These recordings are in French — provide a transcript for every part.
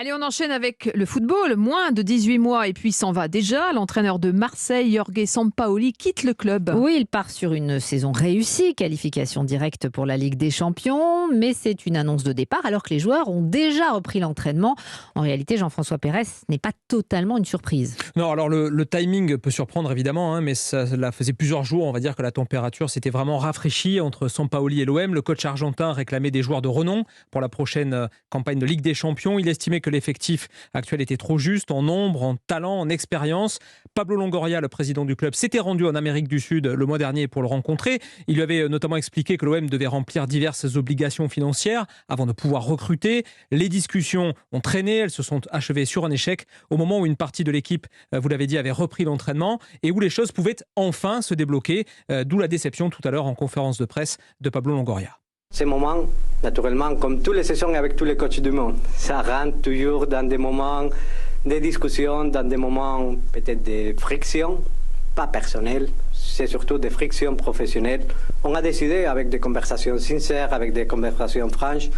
Allez, on enchaîne avec le football. Moins de 18 mois et puis s'en va déjà. L'entraîneur de Marseille, Jorge Sampaoli, quitte le club. Oui, il part sur une saison réussie, qualification directe pour la Ligue des Champions, mais c'est une annonce de départ alors que les joueurs ont déjà repris l'entraînement. En réalité, Jean-François Pérez n'est pas totalement une surprise. Non, alors le timing peut surprendre évidemment, mais cela faisait plusieurs jours, on va dire que la température s'était vraiment rafraîchie entre Sampaoli et l'OM. Le coach argentin réclamait des joueurs de renom pour la prochaine campagne de Ligue des Champions. Il estimait que l'effectif actuel était trop juste en nombre, en talent, en expérience. Pablo Longoria, le président du club, s'était rendu en Amérique du Sud le mois dernier pour le rencontrer. Il lui avait notamment expliqué que l'OM devait remplir diverses obligations financières avant de pouvoir recruter. Les discussions ont traîné, elles se sont achevées sur un échec au moment où une partie de l'équipe, vous l'avez dit, avait repris l'entraînement et où les choses pouvaient enfin se débloquer, d'où la déception tout à l'heure en conférence de presse de Pablo Longoria. Ces moments, naturellement, comme toutes les saisons avec tous les coachs du monde, ça rentre toujours dans des moments de discussion, dans des moments peut-être de friction, pas personnelles, c'est surtout des frictions professionnelles. On a décidé avec des conversations sincères, avec des conversations franches,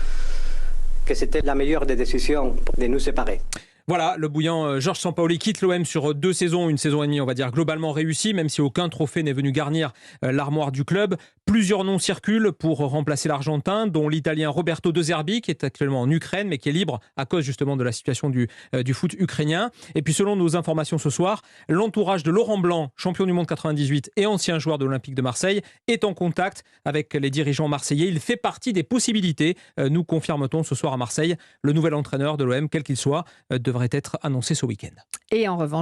que c'était la meilleure des décisions de nous séparer. Voilà, le bouillant Georges Sampaoli quitte l'OM sur 2 saisons, une saison et demie, on va dire globalement réussie, même si aucun trophée n'est venu garnir l'armoire du club. Plusieurs noms circulent pour remplacer l'Argentin, dont l'Italien Roberto De Zerbi, qui est actuellement en Ukraine, mais qui est libre à cause justement de la situation du foot ukrainien. Et puis selon nos informations ce soir, l'entourage de Laurent Blanc, champion du monde 98 et ancien joueur de l'Olympique de Marseille, est en contact avec les dirigeants marseillais. Il fait partie des possibilités, nous confirme-t-on ce soir à Marseille. Le nouvel entraîneur de l'OM, quel qu'il soit, devrait être annoncé ce week-end. Et en revanche,